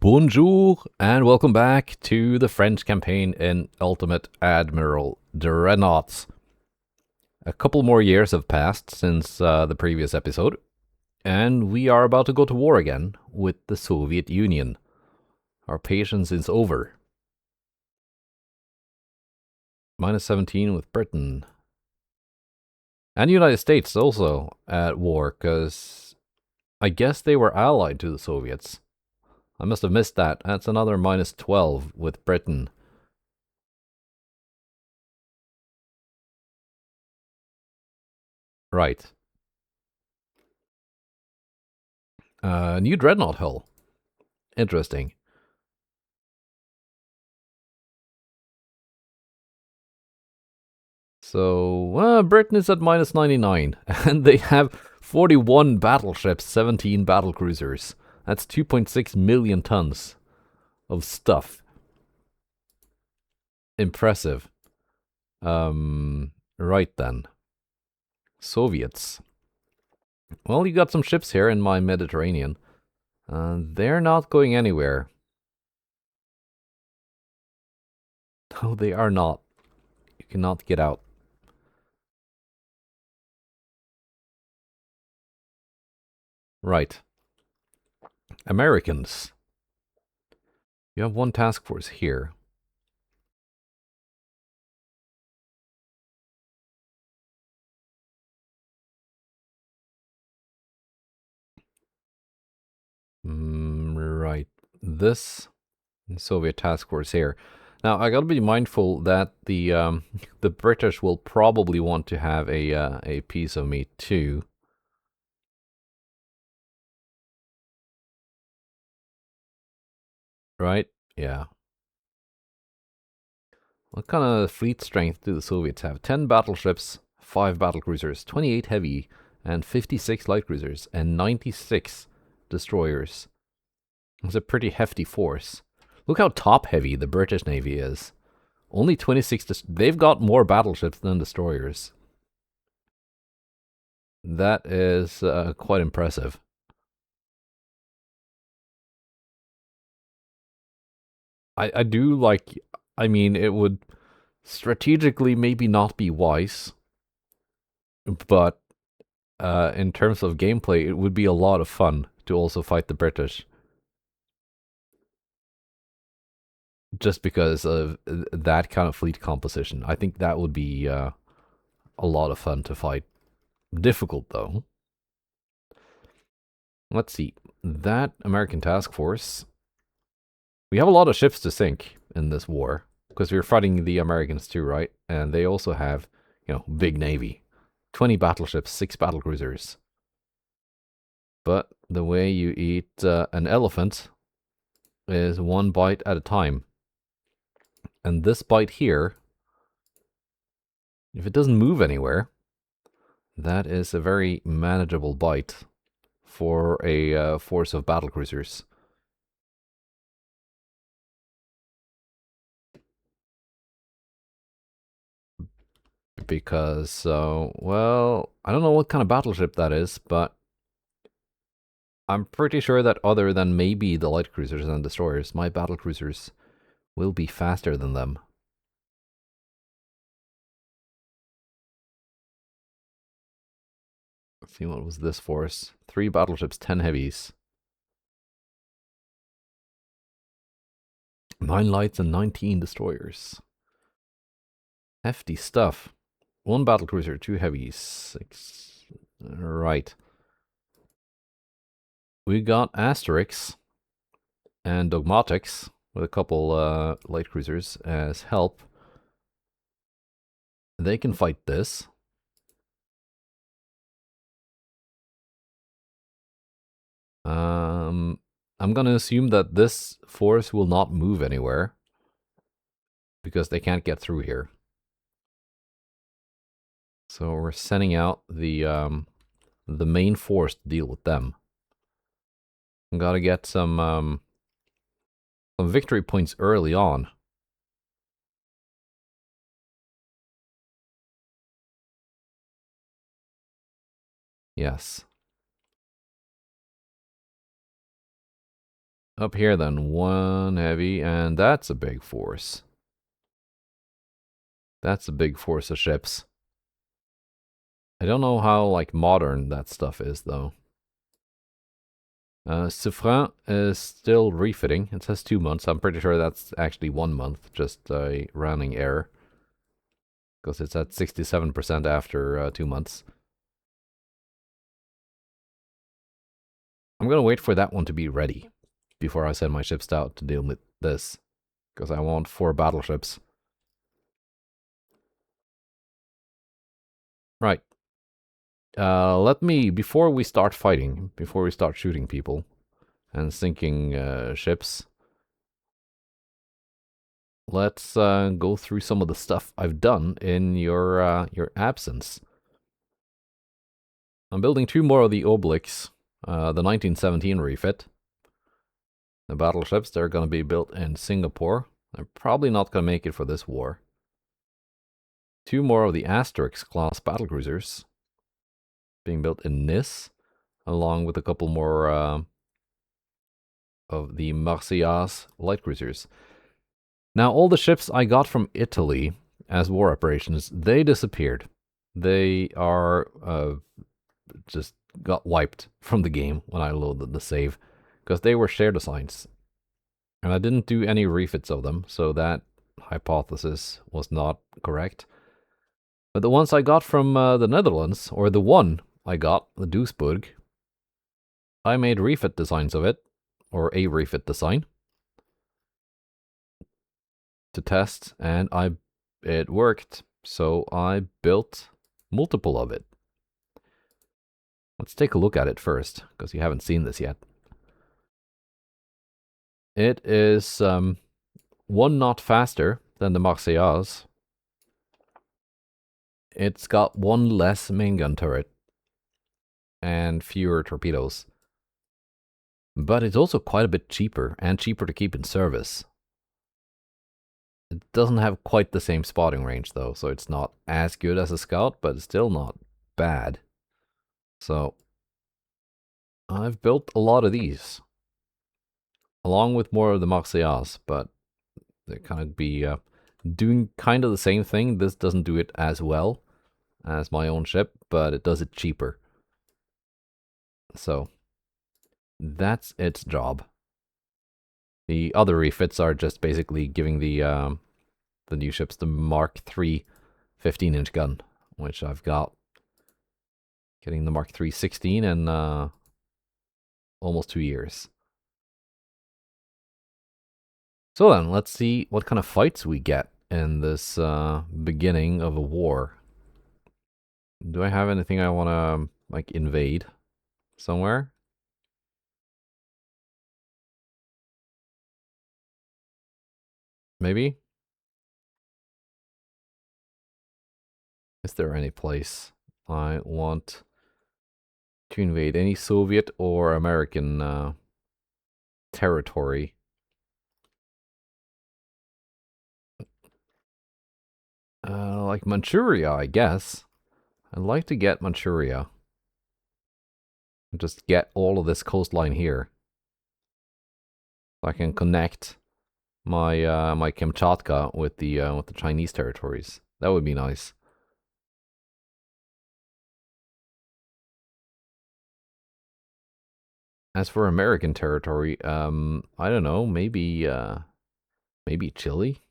Bonjour and welcome back to the French campaign in Ultimate Admiral Dreadnoughts. A couple more years have passed since the previous episode, and we are about to go to war again with the Soviet Union. Our patience is over. -17 with Britain. And the United States also at war, because I guess they were allied to the Soviets. I must have missed that. That's another -12 with Britain. Right. New dreadnought hull. Interesting. So, Britain is at -99, and they have 41 battleships, 17 battlecruisers. That's 2.6 million tons of stuff. Impressive. Right then. Soviets. Well, you got some ships here in my Mediterranean. They're not going anywhere. No, they are not. You cannot get out. Right. Americans. You have one task force here. Right. This Soviet task force here. Now I got to be mindful that the the British will probably want to have a piece of me too. Right? Yeah. What kind of fleet strength do the Soviets have? 10 battleships, 5 battlecruisers, 28 heavy, and 56 light cruisers, and 96 destroyers. It's a pretty hefty force. Look how top heavy the British Navy is. Only 26. They've got more battleships than destroyers. That is quite impressive. I do like. I mean, it would strategically maybe not be wise, but in terms of gameplay, it would be a lot of fun to also fight the British. Just because of that kind of fleet composition. I think that would be a lot of fun to fight. Difficult, though. Let's see. That American task force. We have a lot of ships to sink in this war. Because we're fighting the Americans too, right? And they also have, big navy. 20 battleships, 6 battlecruisers. But the way you eat an elephant is one bite at a time. And this bite here, if it doesn't move anywhere, that is a very manageable bite for a force of battlecruisers. Because, well, I don't know what kind of battleship that is, but I'm pretty sure that other than maybe the light cruisers and destroyers, my battlecruisers will be faster than them. Let's see, what was this force? 3 battleships, 10 heavies. 9 lights and 19 destroyers. Hefty stuff. 1 battlecruiser, 2 heavies, 6. Right. We got Asterix and Dogmatics with a couple light cruisers as help. They can fight this. I'm gonna assume that this force will not move anywhere because they can't get through here. So we're sending out the main force to deal with them. Gotta get some victory points early on. Yes. Up here then, 1 heavy, and that's a big force. That's a big force of ships. I don't know how, like, modern that stuff is, though. Suffren is still refitting. It says 2 months. I'm pretty sure that's actually 1 month, just a rounding error. Because it's at 67% after 2 months. I'm gonna wait for that one to be ready before I send my ships out to deal with this. Because I want 4 battleships. Right. Let me, before we start fighting, before we start shooting people and sinking ships, let's go through some of the stuff I've done in your absence. I'm building 2 more of the obliques, the 1917 refit. The battleships, they're going to be built in Singapore. They're probably not going to make it for this war. 2 more of the Asterix class battlecruisers being built in Nice, along with a couple more of the Marseillaise light cruisers. Now, all the ships I got from Italy as war reparations, they disappeared. They are just got wiped from the game when I loaded the save, because they were shared assigns. And I didn't do any refits of them, so that hypothesis was not correct. But the ones I got from the Netherlands, or the one I got, the Duisburg, I made refit designs of it, or a refit design, to test, and it worked. So I built multiple of it. Let's take a look at it first, because you haven't seen this yet. It is 1 knot faster than the Marseillaise. It's got 1 less main gun turret and fewer torpedoes. But it's also quite a bit cheaper, and cheaper to keep in service. It doesn't have quite the same spotting range, though, so it's not as good as a scout, but it's still not bad. So I've built a lot of these, along with more of the Marseillaise, but they kind of be doing kind of the same thing. This doesn't do it as well as my own ship, but it does it cheaper. So that's its job. The other refits are just basically giving the new ships the Mark III 15-inch gun, which I've got. Getting the Mark III 16 in almost 2 years. So then, let's see what kind of fights we get in this beginning of a war. Do I have anything I want to, like, invade somewhere? Maybe? Is there any place I want to invade? Any Soviet or American territory? Like Manchuria, I guess. I'd like to get Manchuria. Just get all of this coastline here. So I can connect my my Kamchatka with the Chinese territories. That would be nice. As for American territory, I don't know, maybe Chile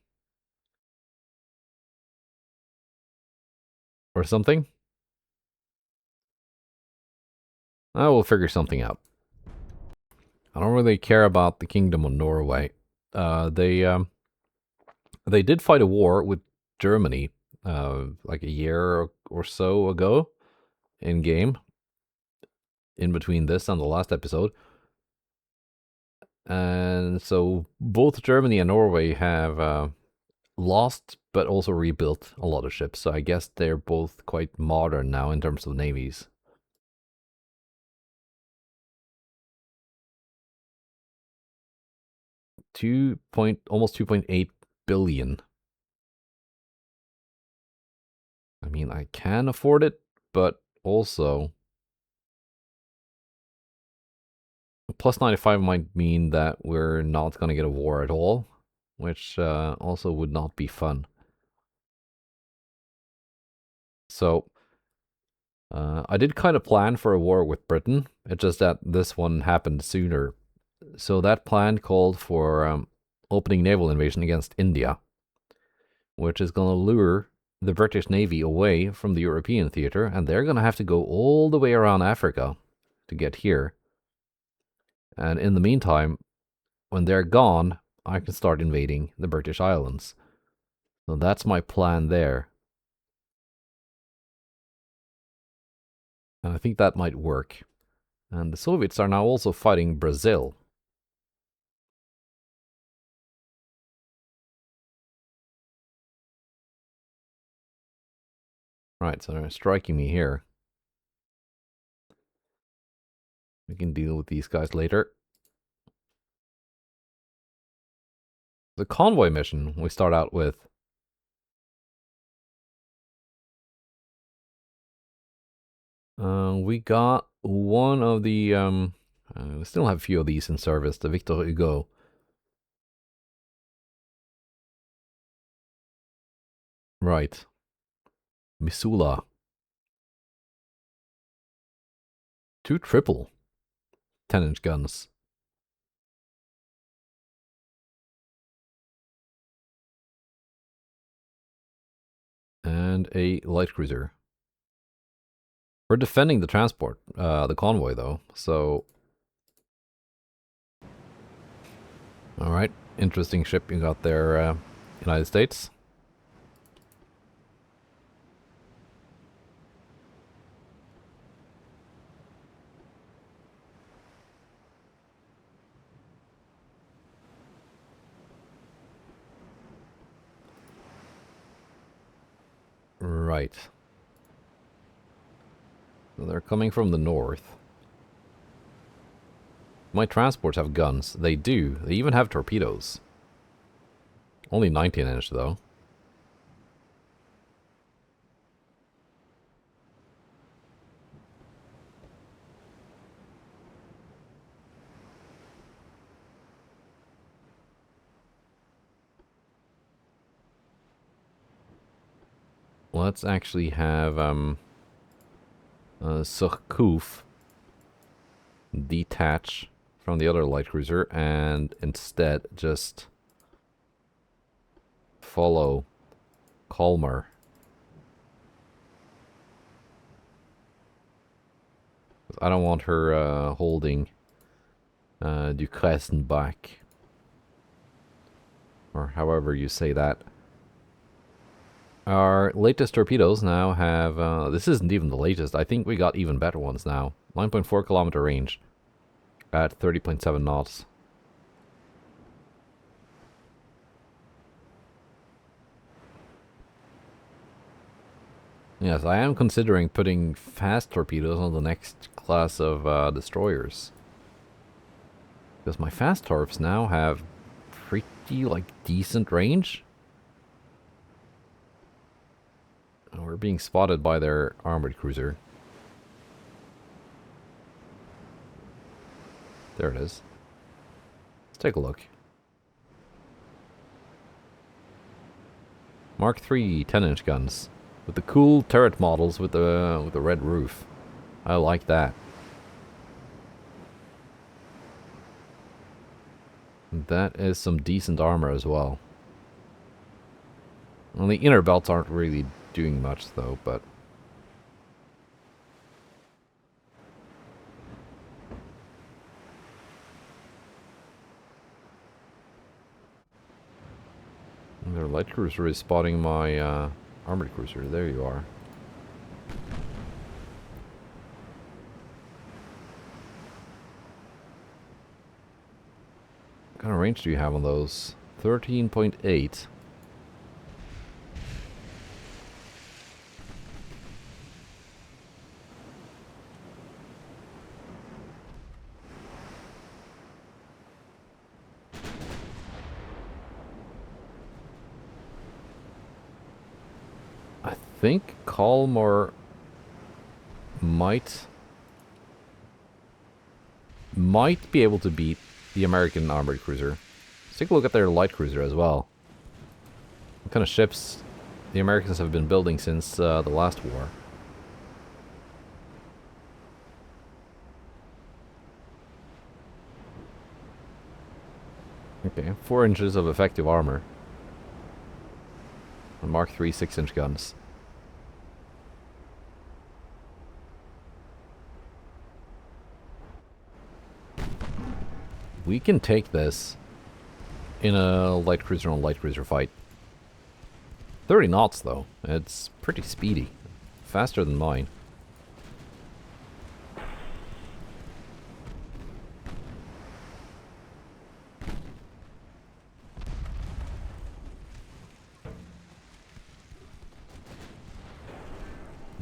or something. I will figure something out. I don't really care about the Kingdom of Norway. They did fight a war with Germany, like a year or so ago, in game. In between this and the last episode. And so both Germany and Norway have lost, but also rebuilt a lot of ships. So I guess they're both quite modern now in terms of navies. Almost 2.8 billion. I mean, I can afford it, but also Plus 95 might mean that we're not going to get a war at all, which also would not be fun. So, I did kind of plan for a war with Britain. It's just that this one happened sooner. So that plan called for opening naval invasion against India, which is going to lure the British Navy away from the European theater, and they're going to have to go all the way around Africa to get here. And in the meantime, when they're gone, I can start invading the British Islands. So that's my plan there. And I think that might work. And the Soviets are now also fighting Brazil. Right, so they're striking me here. We can deal with these guys later. The convoy mission we start out with. We got one of the, we still have a few of these in service, the Victor Hugo. Right. Missoula. 2 triple 10-inch guns. And a light cruiser. We're defending the transport, the convoy though, so... Alright, interesting ship you got there, United States. Right. So they're coming from the north. My transports have guns. They do. They even have torpedoes. Only 19-inch though. Let's actually have Surcouf detach from the other light cruiser and instead just follow Colmar. I don't want her holding Duquesne back. Or however you say that. Our latest torpedoes now have, this isn't even the latest, I think we got even better ones now. 9.4 kilometer range at 30.7 knots. Yes, I am considering putting fast torpedoes on the next class of destroyers. Because my fast torps now have pretty, like, decent range. We're being spotted by their armored cruiser. There it is. Let's take a look. Mark III 10-inch guns. With the cool turret models with the red roof. I like that. That is some decent armor as well. Well, the inner belts aren't really doing much though, but... Their light cruiser is spotting my armored cruiser. There you are. What kind of range do you have on those? 13.8. I think Colmar might might be able to beat the American armored cruiser. Let's take a look at their light cruiser as well. What kind of ships the Americans have been building since the last war. Okay, 4 inches of effective armor. And Mark III 6-inch guns. We can take this in a light cruiser on light cruiser fight. 30 knots though. It's pretty speedy. Faster than mine.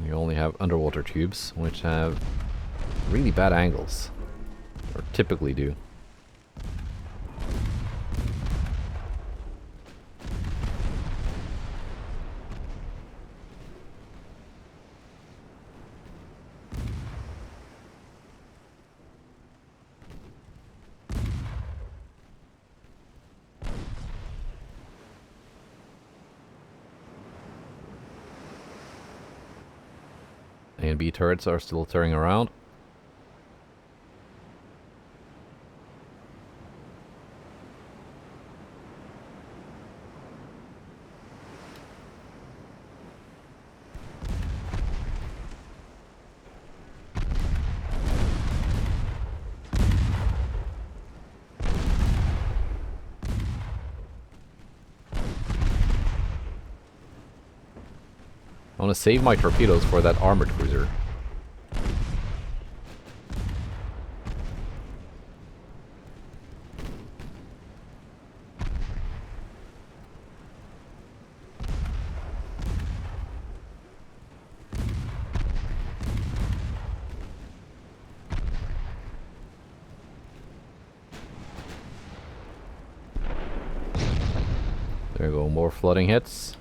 You only have underwater tubes, which have really bad angles. Or typically do. A and B turrets are still turning around. I want to save my torpedoes for that armored cruiser. There you go, more flooding hits.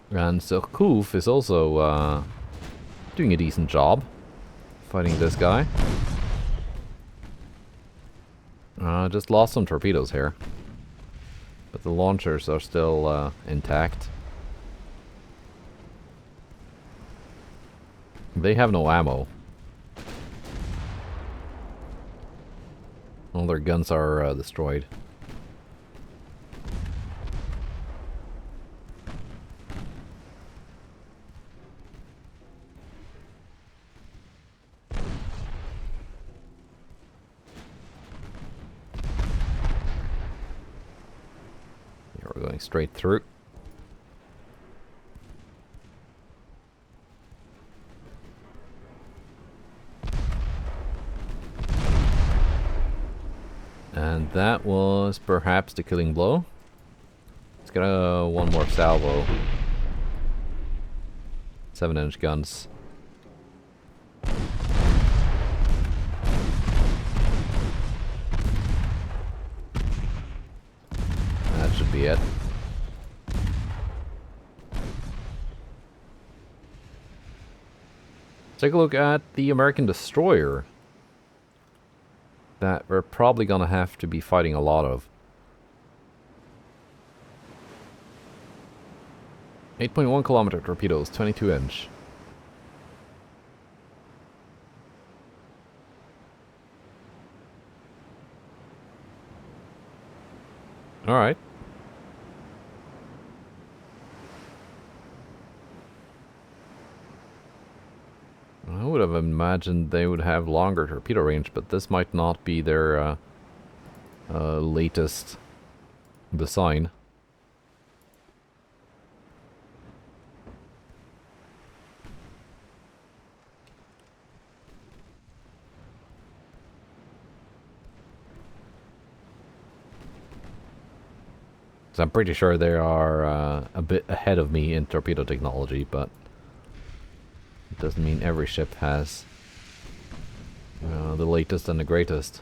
And Surcouf is also doing a decent job fighting this guy. Just lost some torpedoes here. But the launchers are still intact. They have no ammo. All their guns are destroyed. We're going straight through. And that was perhaps the killing blow. Let's get one more salvo. 7-inch guns. That should be it. Take a look at the American destroyer that we're probably gonna have to be fighting a lot of. 8.1 kilometer torpedoes, 22-inch. Alright. I would have imagined they would have longer torpedo range, but this might not be their latest design. So I'm pretty sure they are a bit ahead of me in torpedo technology, but it doesn't mean every ship has the latest and the greatest.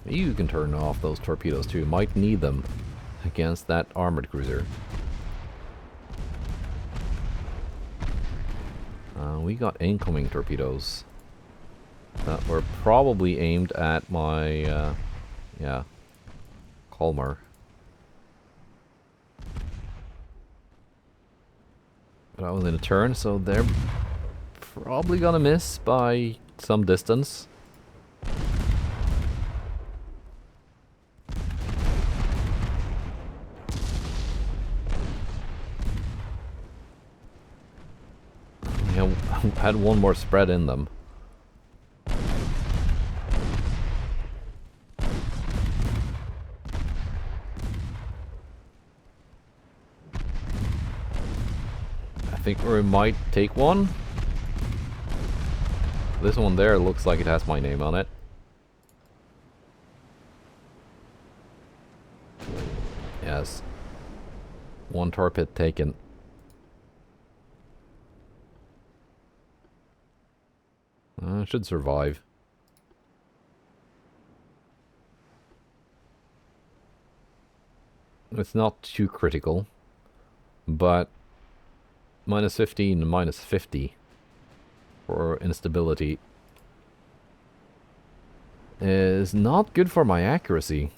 You can turn off those torpedoes too. Might need them against that armored cruiser. We got incoming torpedoes that were probably aimed at my, yeah, Kalmar. But I was in a turn, so they're probably gonna miss by some distance. Yeah, had one more spread in them. I think we might take one. This one there looks like it has my name on it. Yes. One torpedo taken. Should survive. It's not too critical, but minus 15 and minus 50 for instability is not good for my accuracy.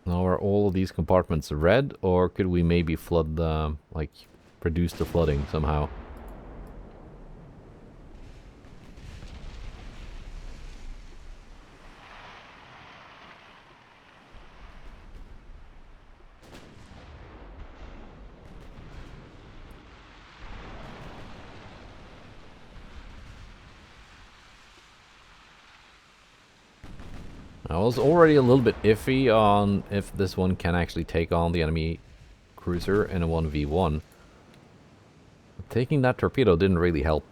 Now are all of these compartments red, or could we maybe flood the, like, produce the flooding somehow? I was already a little bit iffy on if this one can actually take on the enemy cruiser in a 1v1. Taking that torpedo didn't really help.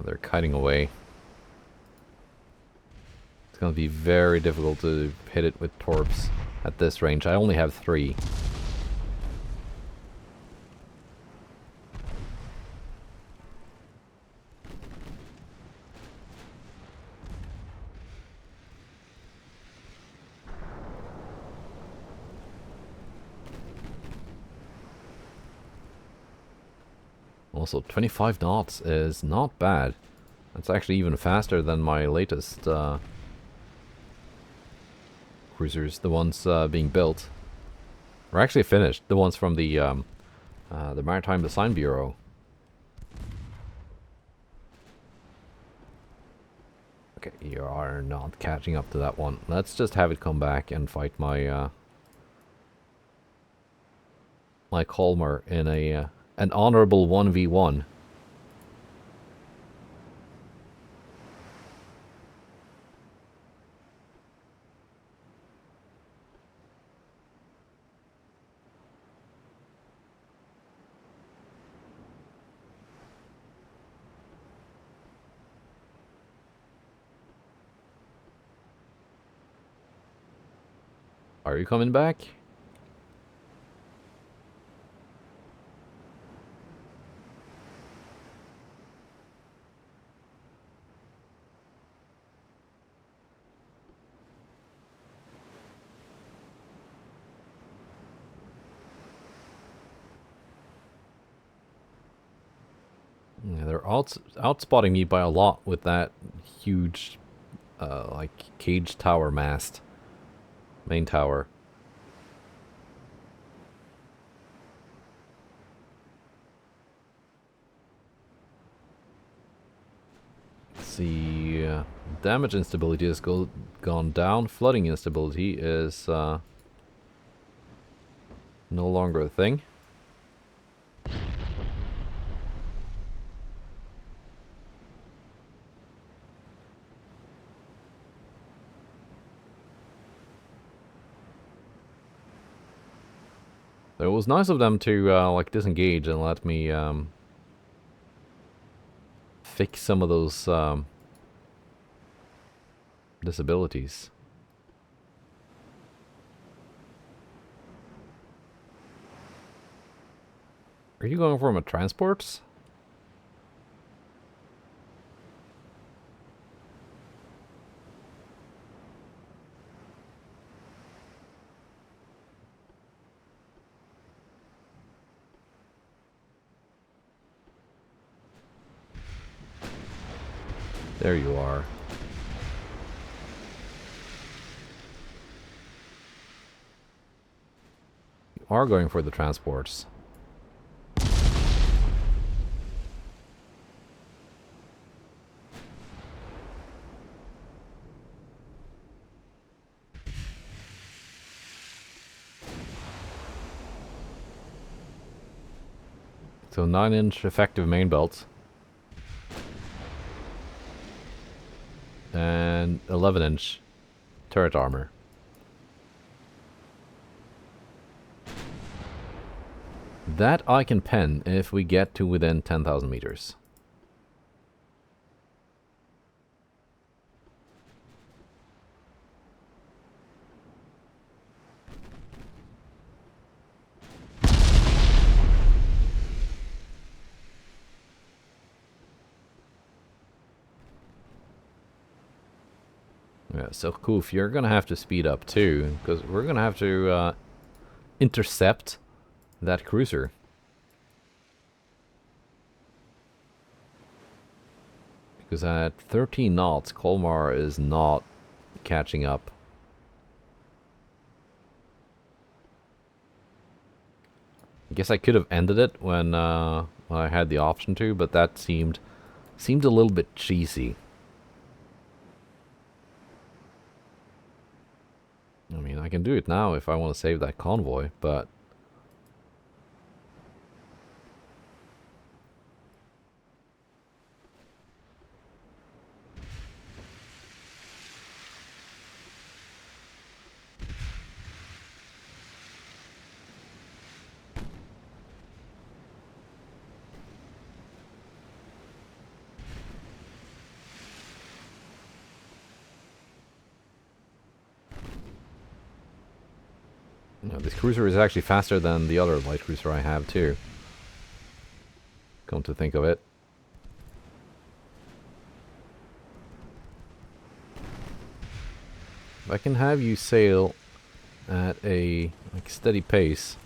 They're kiting away. It's going to be very difficult to hit it with torps at this range. I only have 3. Also, 25 knots is not bad. That's actually even faster than my latest cruisers, the ones being built. Or actually finished, the ones from the Maritime Design Bureau. Okay, you are not catching up to that one. Let's just have it come back and fight my my Kalmar in a an honorable 1v1. Are you coming back? Yeah, they're outspotting me by a lot with that huge, like, cage tower mast. Main tower. Let's see, damage instability has gone down. Flooding instability is no longer a thing. So it was nice of them to like disengage and let me fix some of those disabilities. Are you going for my transports? There you are. You are going for the transports. So 9-inch effective main belts. And 11-inch turret armor. That I can pen if we get to within 10,000 meters. Yeah, so Koof, you're gonna have to speed up too, because we're gonna have to intercept that cruiser. Because at 13 knots, Colmar is not catching up. I guess I could have ended it when I had the option to, but that seemed a little bit cheesy. I mean, I can do it now if I want to save that convoy, but... No, this cruiser is actually faster than the other light cruiser I have too. Come to think of it. If I can have you sail at a steady pace.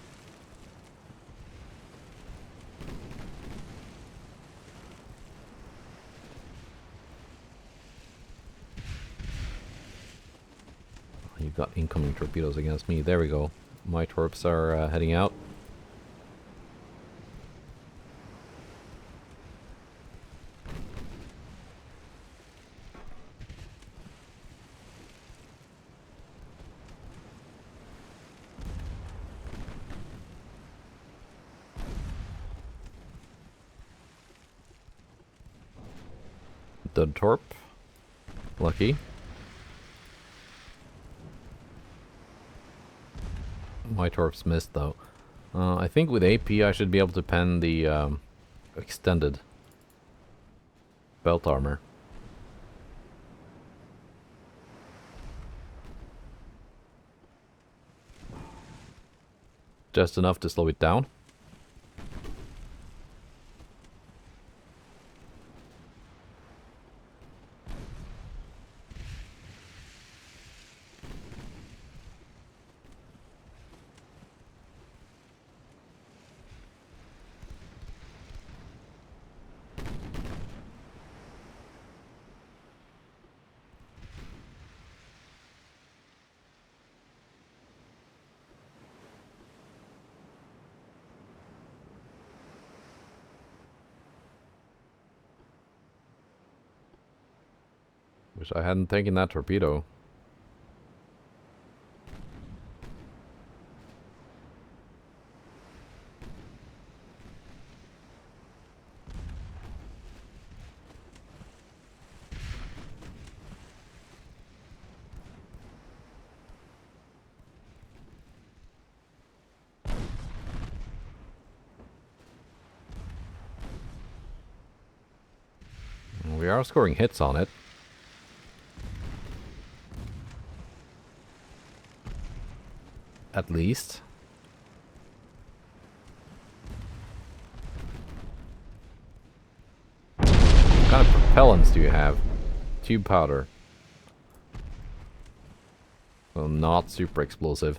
You've got incoming torpedoes against me. There we go. My torps are heading out. Dud torp. Lucky. My torps missed though. I think with AP I should be able to pen the extended belt armor. Just enough to slow it down. Wish I hadn't taken that torpedo. are scoring hits on it. At least. What kind of propellants do you have? Tube powder. Well, not super explosive.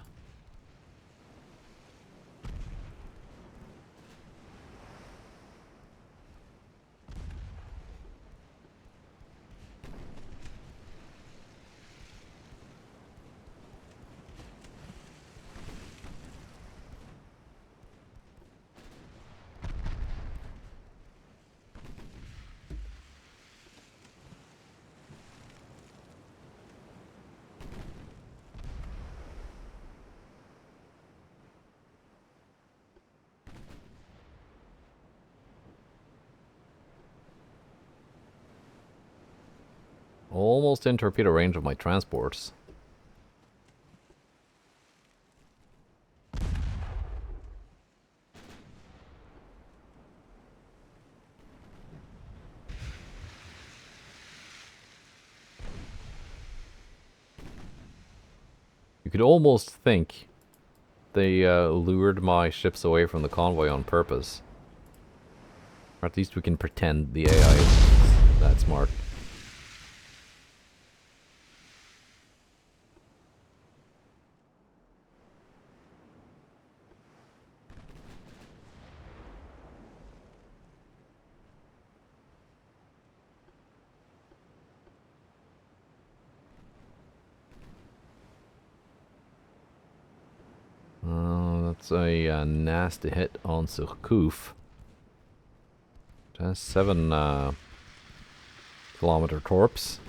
Almost in torpedo range of my transports. You could almost think they lured my ships away from the convoy on purpose. Or at least we can pretend the AI is that smart. That's a nasty hit on Surcouf. It has 7 kilometer torps.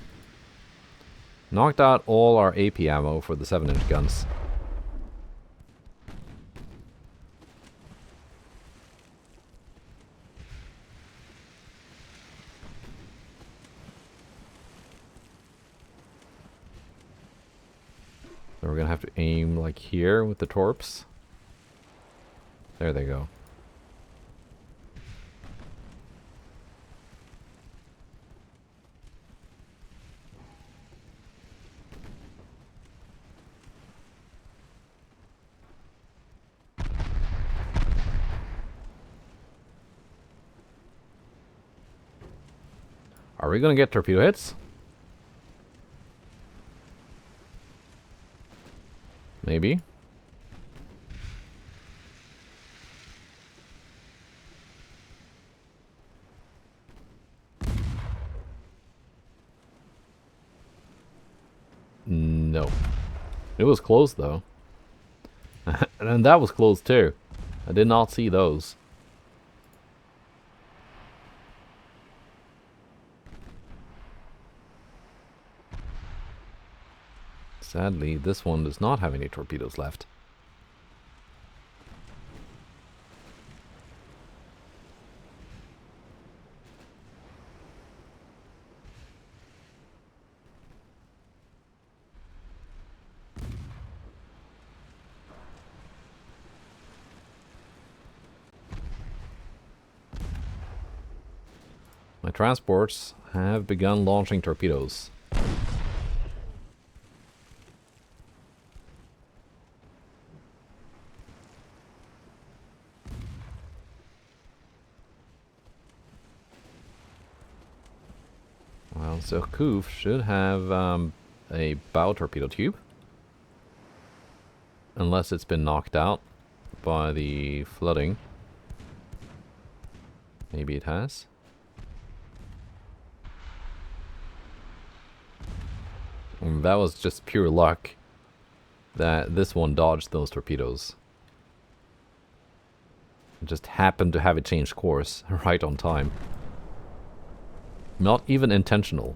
Knocked out all our AP ammo for the 7-inch guns. So we're gonna have to aim like here with the torps. There they go. Are we gonna get torpedo hits? Maybe. No. It was close though. And that was close too. I did not see those. Sadly, this one does not have any torpedoes left. My transports have begun launching torpedoes. Well, Surcouf should have a bow torpedo tube. Unless it's been knocked out by the flooding. Maybe it has. And that was just pure luck that this one dodged those torpedoes. It just happened to have it change course right on time. Not even intentional.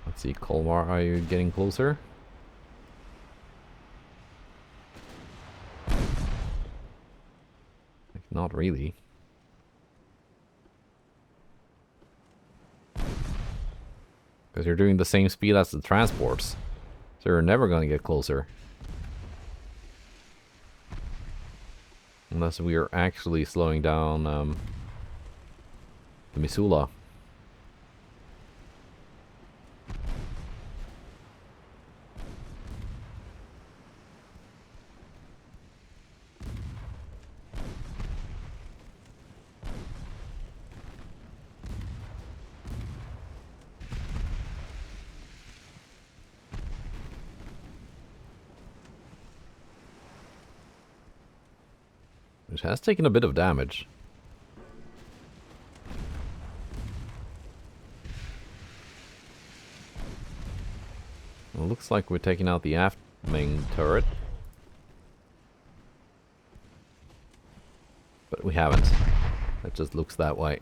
Let's see, Colmar, are you getting closer? really. Because you're doing the same speed as the transports. So you're never going to get closer. Unless we are actually slowing down the Missoula. Which has taken a bit of damage. Well, it looks like we're taking out the aft main turret. But we haven't. It just looks that way.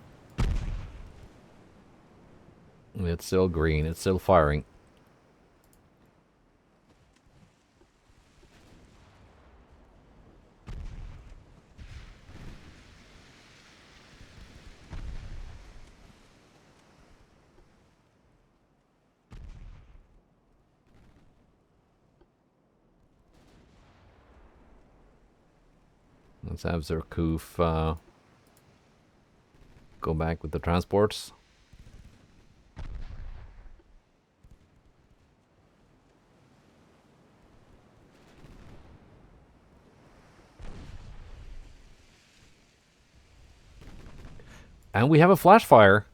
It's still green, it's still firing. Let's have Zerkoof go back with the transports. And we have a flash fire.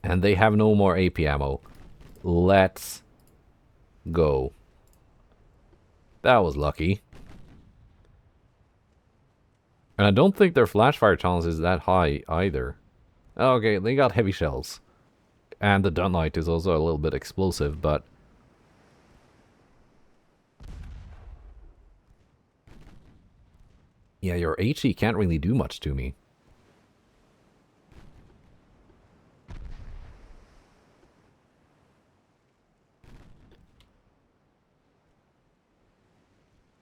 And they have no more AP ammo. Let's go. That was lucky. And I don't think their flash fire chance is that high either. Okay, they got heavy shells. And the dreadnought is also a little bit explosive, but... yeah, your HE can't really do much to me.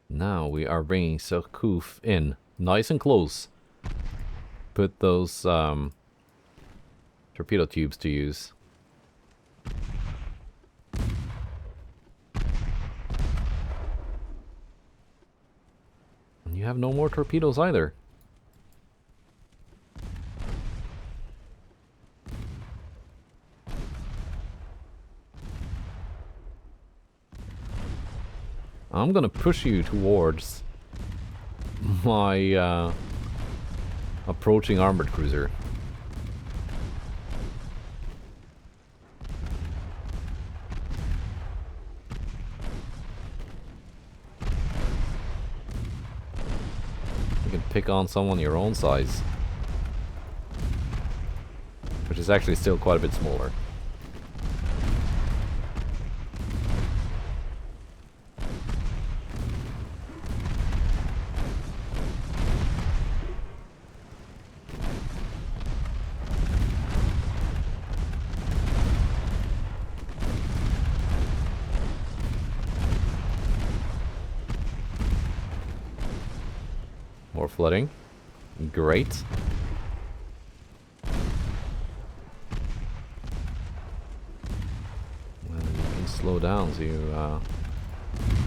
Now we are bringing Zerkoof in. Nice and close. Put those torpedo tubes to use. And you have no more torpedoes either. I'm gonna push you towards my approaching armored cruiser. You can pick on someone your own size, which is actually still quite a bit smaller. More flooding. Great. Well, you can slow down so you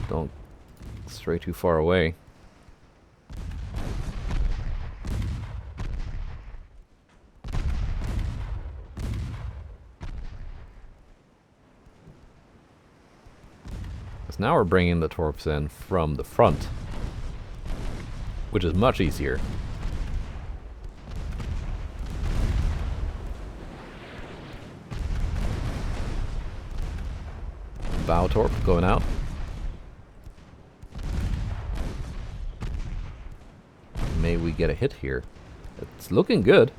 don't stray too far away. Because now we're bringing the torps in from the front, which is much easier. Bow torp going out. May we get a hit here? It's looking good.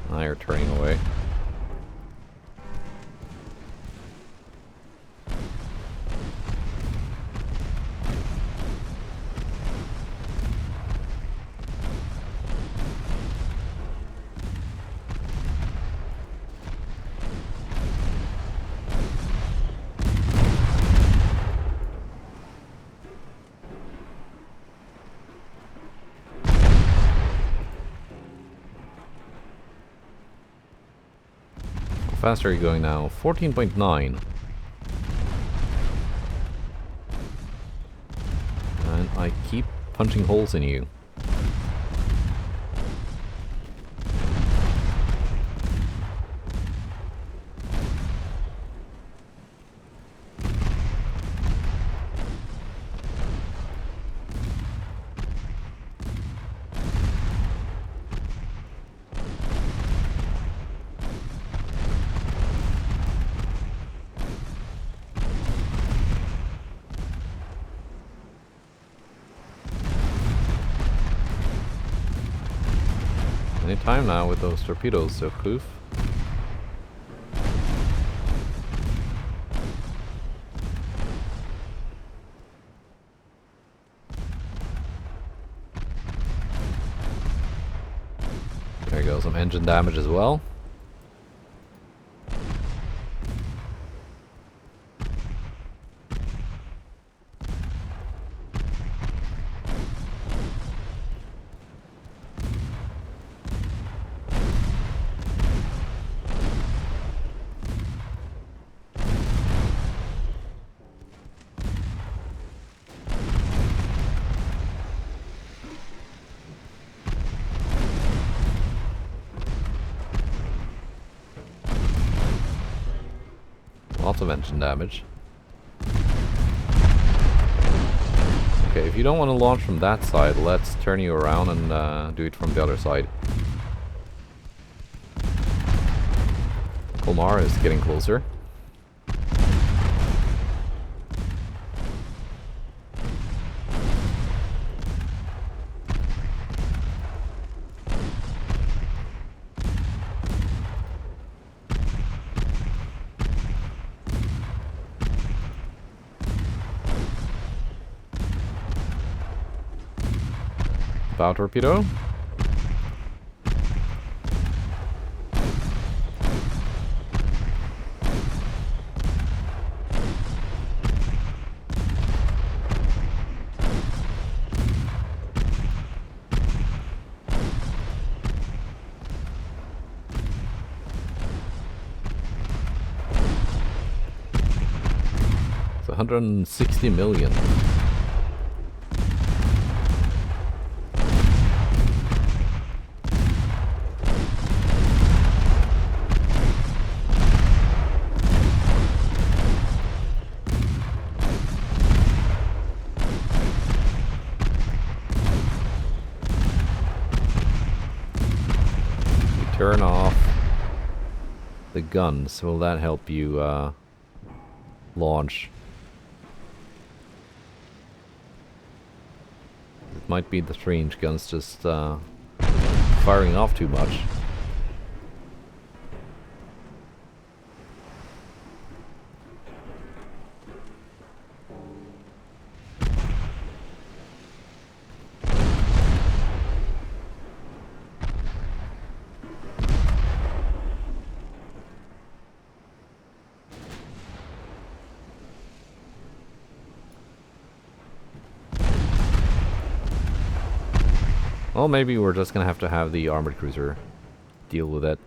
Now you're turning away. How fast are you going now? 14.9. And I keep punching holes in you. Any time now with those torpedoes, so poof. There goes some engine damage as well. Lots of engine damage. Okay, if you don't want to launch from that side, let's turn you around and do it from the other side. Kolmar is getting closer. Bow torpedo. It's 160 million. Turn off the guns. Will that help you launch? It might be the strange guns just firing off too much. Well, maybe we're just gonna have to have the armored cruiser deal with it.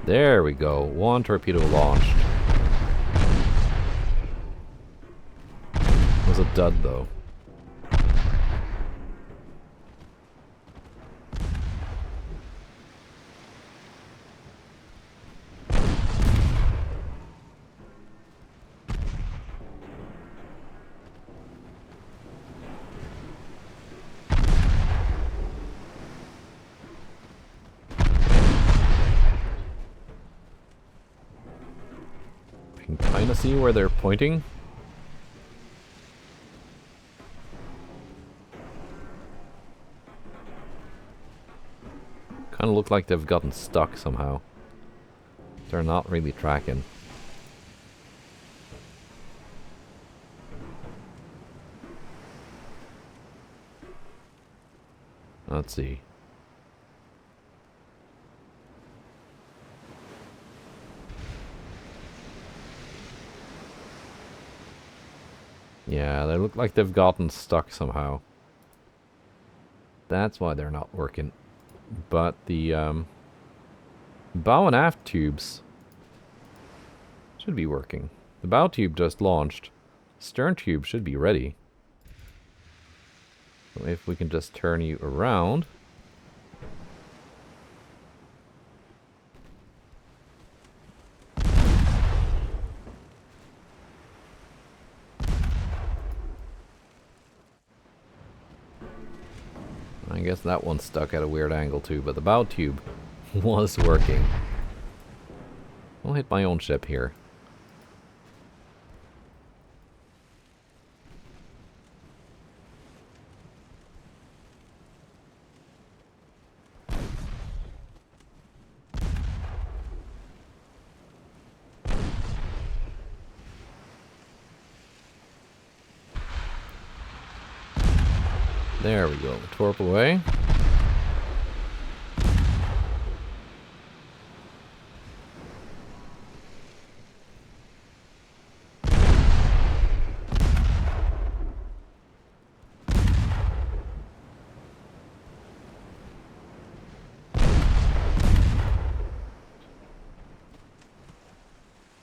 There we go. One torpedo launched. It was a dud though. Kind of see where they're pointing. Kind of look like they've gotten stuck somehow. They're not really tracking. Let's see. Yeah, they look like they've gotten stuck somehow. That's why they're not working. But the bow and aft tubes should be working. The bow tube just launched. Stern tube should be ready. So if we can just turn you around. I guess that one's stuck at a weird angle too, but the bow tube was working. I'll hit my own ship here. There we go. Torp away.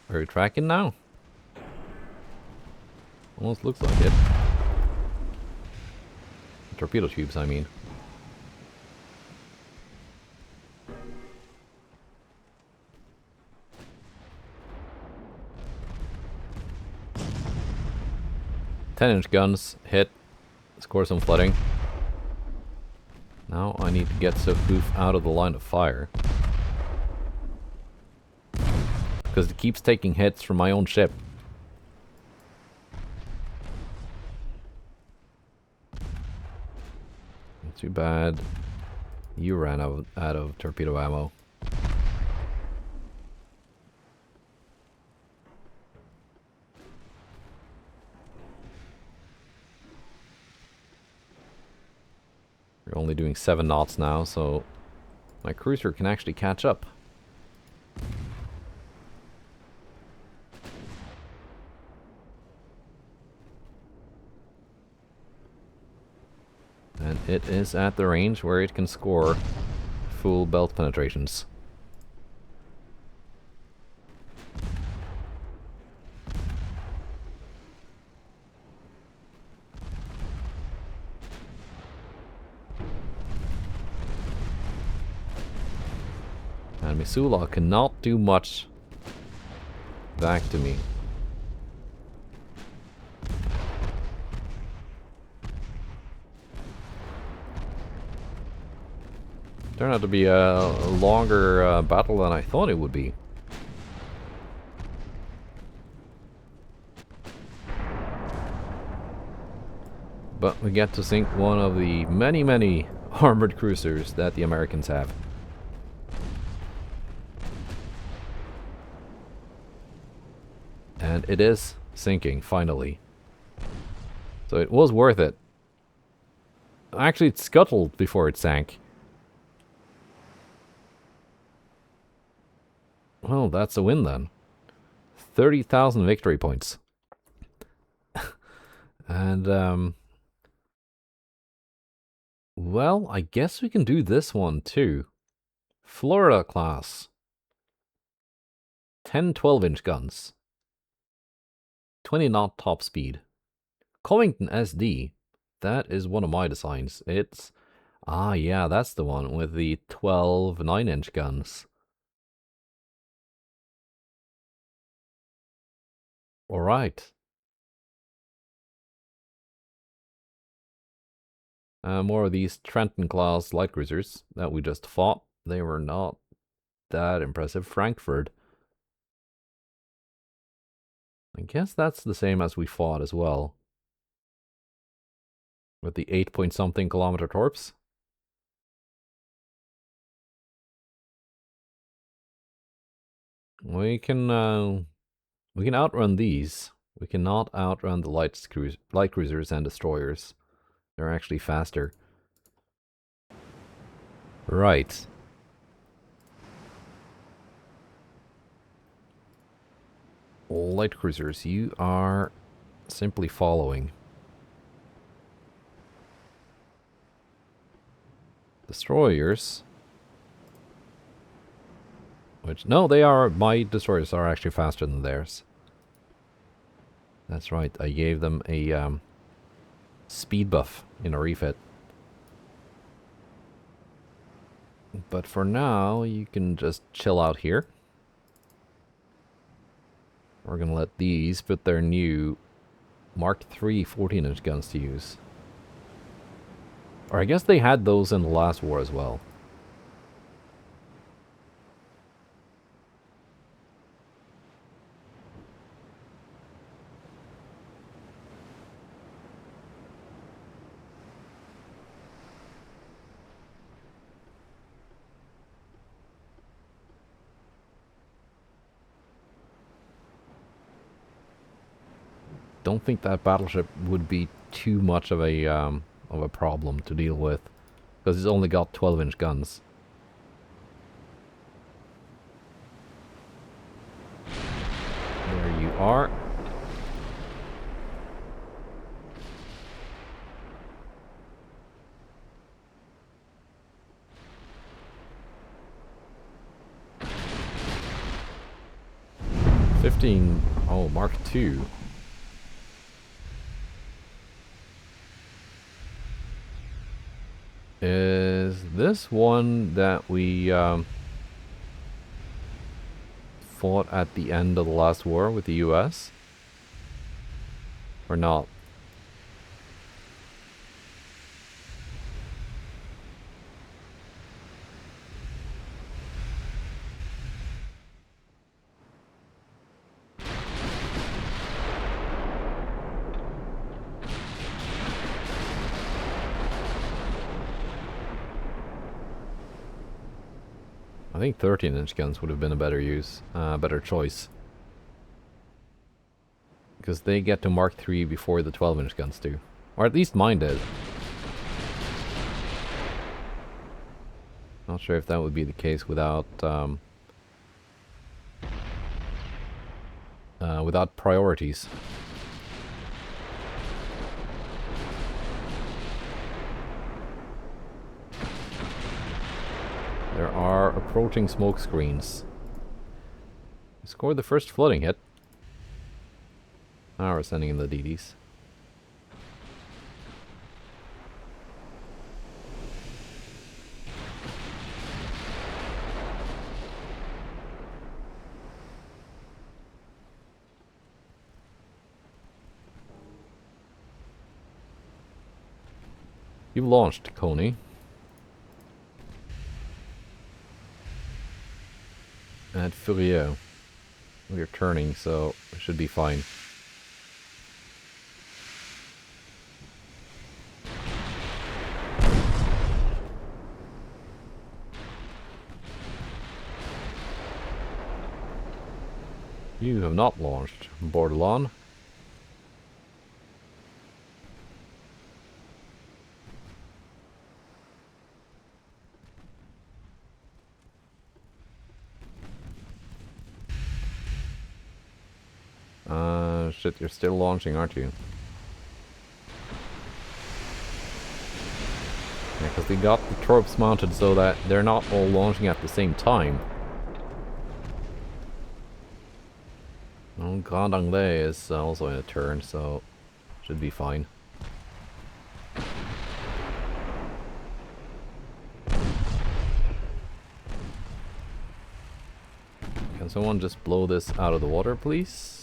Are we tracking now? Almost looks like it. Torpedo tubes, I mean. "10-inch guns hit, score some flooding. Now I need to get Sofoof out of the line of fire. Because it keeps taking hits from my own ship. Not too bad. You ran out of torpedo ammo. We're only doing 7 knots now, so my cruiser can actually catch up. And it is at the range where it can score full belt penetrations. And Missoula cannot do much back to me. Turned out to be a longer battle than I thought it would be. But we get to sink one of the many, many armored cruisers that the Americans have. And it is sinking, finally. So it was worth it. Actually, it scuttled before it sank. Well, that's a win then. 30,000 victory points. And, well, I guess we can do this one too. Florida class. 10 12-inch guns. 20 knot top speed. Covington SD. That is one of my designs. It's... Ah, yeah, that's the one with the 12 9-inch guns. Alright. More of these Trenton-class light cruisers that we just fought. They were not that impressive. Frankfurt. I guess that's the same as we fought as well. With the 8-point-something kilometer torps. We can outrun these. We cannot outrun the light cruisers and destroyers. They're actually faster. Right. Light cruisers, you are simply following. Destroyers. Which, no, they are, my destroyers are actually faster than theirs. That's right, I gave them a speed buff in a refit. But for now, you can just chill out here. We're gonna let these put their new Mark III 14-inch guns to use. Or I guess they had those in the last war as well. Don't think that battleship would be too much of a problem to deal with, because it's only got 12-inch guns. There you are. Oh, Mark II. Is this one that we fought at the end of the last war with the US? Or not? I think 13-inch guns would have been a better better choice. Because they get to Mark III before the 12-inch guns do. Or at least mine did. Not sure if that would be the case without without priorities. There are approaching smoke screens. Scored the first floating hit. Now we're sending in the DDs. You launched, Coney. At Furieux. We're turning, so it should be fine. You have not launched, Bordelon. Shit, you're still launching, aren't you? Yeah, because they got the torps mounted so that they're not all launching at the same time. Well, Grand Anglais is also in a turn, so should be fine. Can someone just blow this out of the water, please?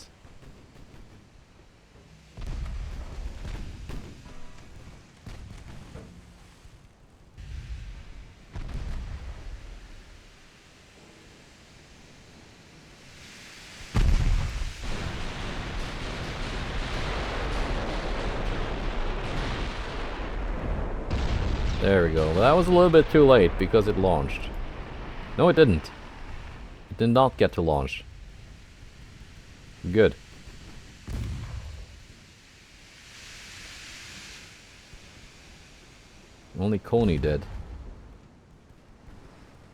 There we go. Well, that was a little bit too late because it launched. No, it didn't. It did not get to launch. Good. Only Coney did.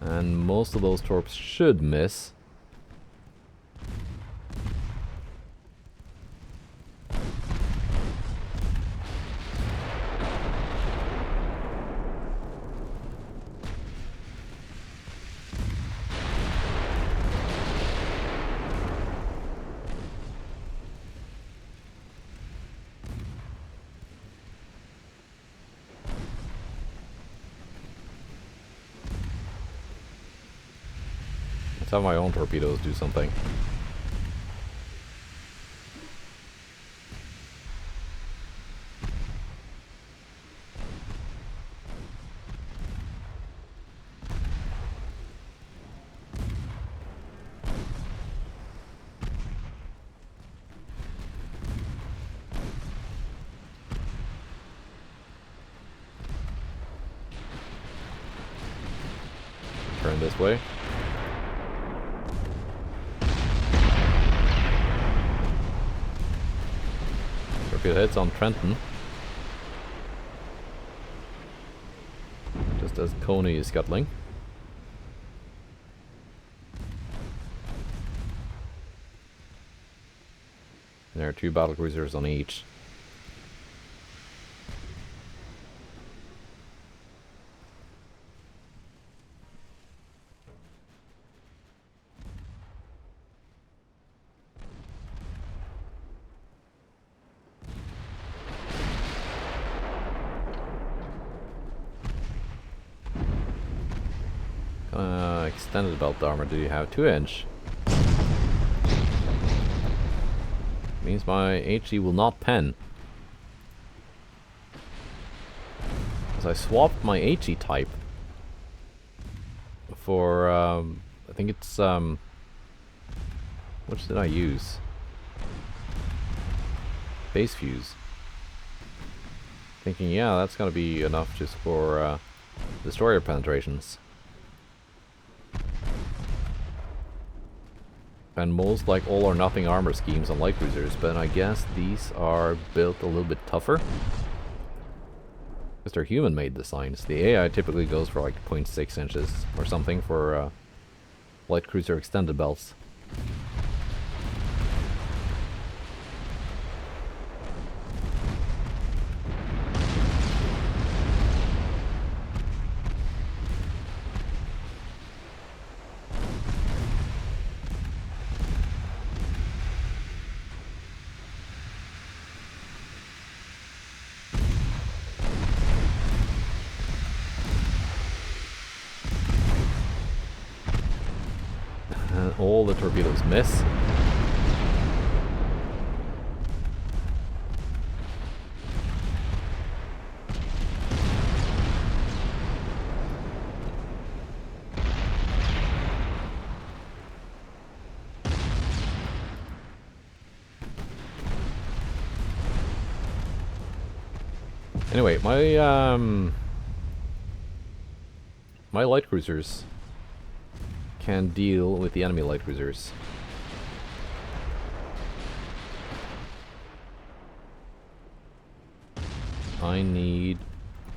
And most of those torps should miss. Let's have my own torpedoes do something. Turn this way. Torpedo hits on Trenton. Just as Coney is scuttling. There are 2 battlecruisers on each. Extended belt armor do you have? 2-inch. Means my HE will not pen. Because I swapped my HE type for I think it's which did I use? Base fuse. Thinking, yeah, that's gonna be enough just for destroyer penetrations. And most like all or nothing armor schemes on light cruisers, but I guess these are built a little bit tougher. Because they're human-made designs. The AI typically goes for like 0.6 inches or something for light cruiser extended belts. All the torpedoes miss. Anyway, my light cruisers can deal with the enemy light cruisers. I need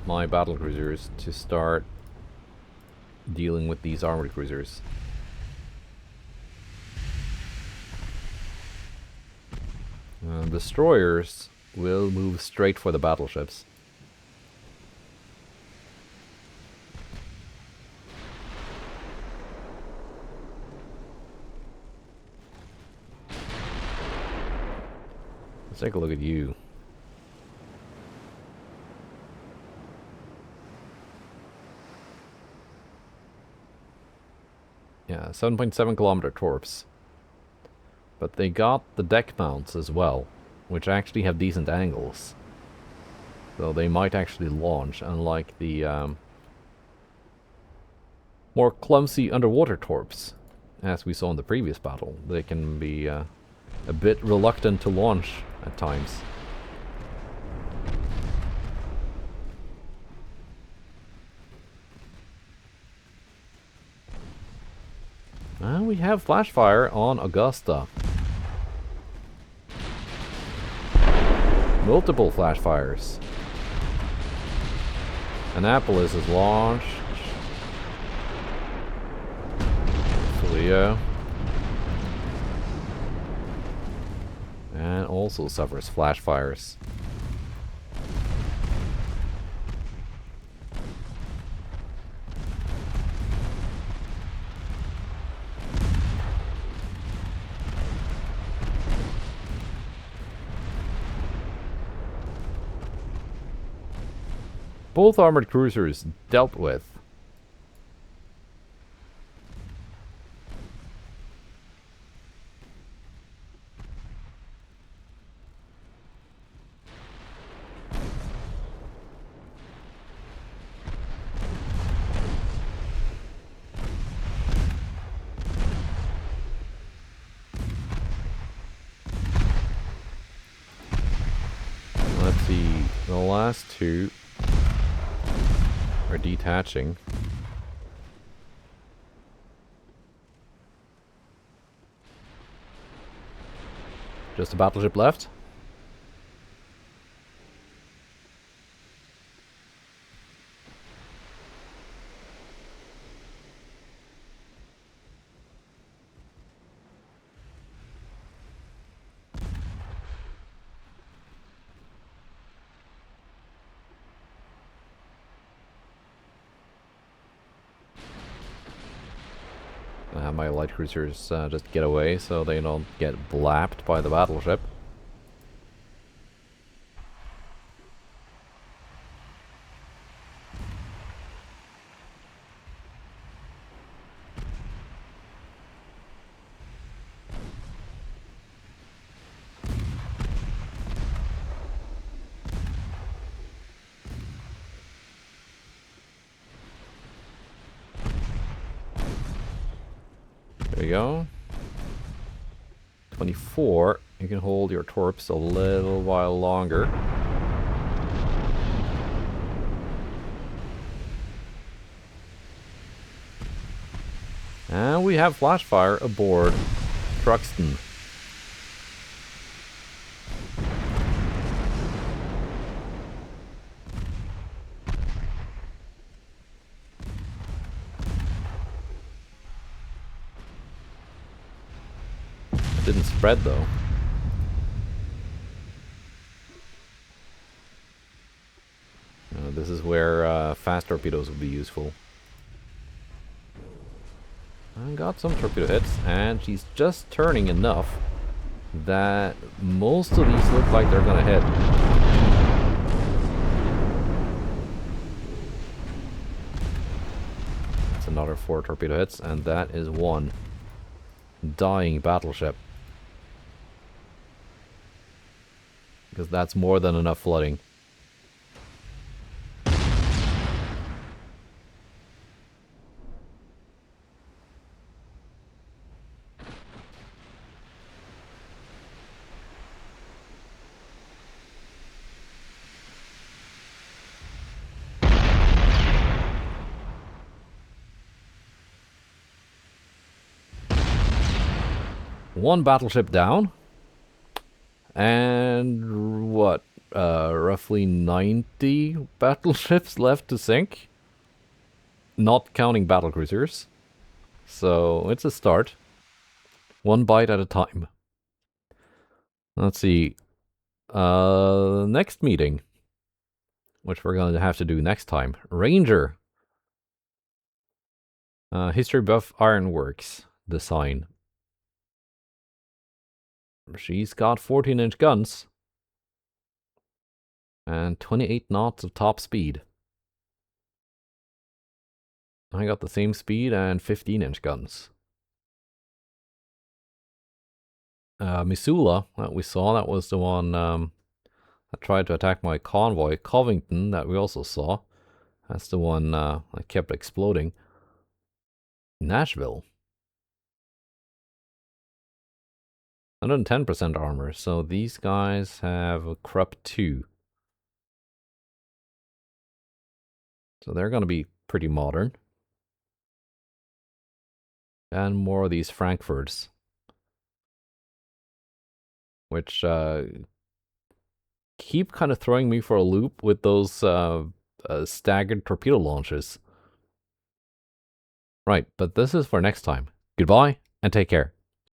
my battle cruisers to start dealing with these armored cruisers. Destroyers will move straight for the battleships. Let's take a look at you. Yeah, 7.7 kilometer torps. But they got the deck mounts as well, which actually have decent angles. So they might actually launch, unlike the more clumsy underwater torps, as we saw in the previous battle. They can be a bit reluctant to launch at times. We have flash fire on Augusta. Multiple flash fires. Annapolis is launched. Leo. And also suffers flash fires. Both armored cruisers dealt with. last two are detaching. Just a battleship left. I have my light cruisers just get away so they don't get blapped by the battleship. There you go. 24. You can hold your torps a little while longer. And we have flash fire aboard Truxton. Didn't spread though. This is where fast torpedoes would be useful. I got some torpedo hits, and she's just turning enough that most of these look like they're gonna hit. That's another 4 torpedo hits, and that is one dying battleship. Because that's more than enough flooding. One battleship down. And what? Roughly 90 battleships left to sink. Not counting battlecruisers. So it's a start. One bite at a time. Let's see. Next meeting, which we're going to have to do next time. Ranger. History buff ironworks design. She's got 14-inch guns. And 28 knots of top speed. I got the same speed and 15-inch guns. Missoula, that we saw, that was the one that tried to attack my convoy. Covington, that we also saw. That's the one that kept exploding. Nashville. 110% armor, so these guys have a Krupp 2. So they're going to be pretty modern. And more of these Frankfurts. Which keep kind of throwing me for a loop with those staggered torpedo launches. Right, but this is for next time. Goodbye, and take care.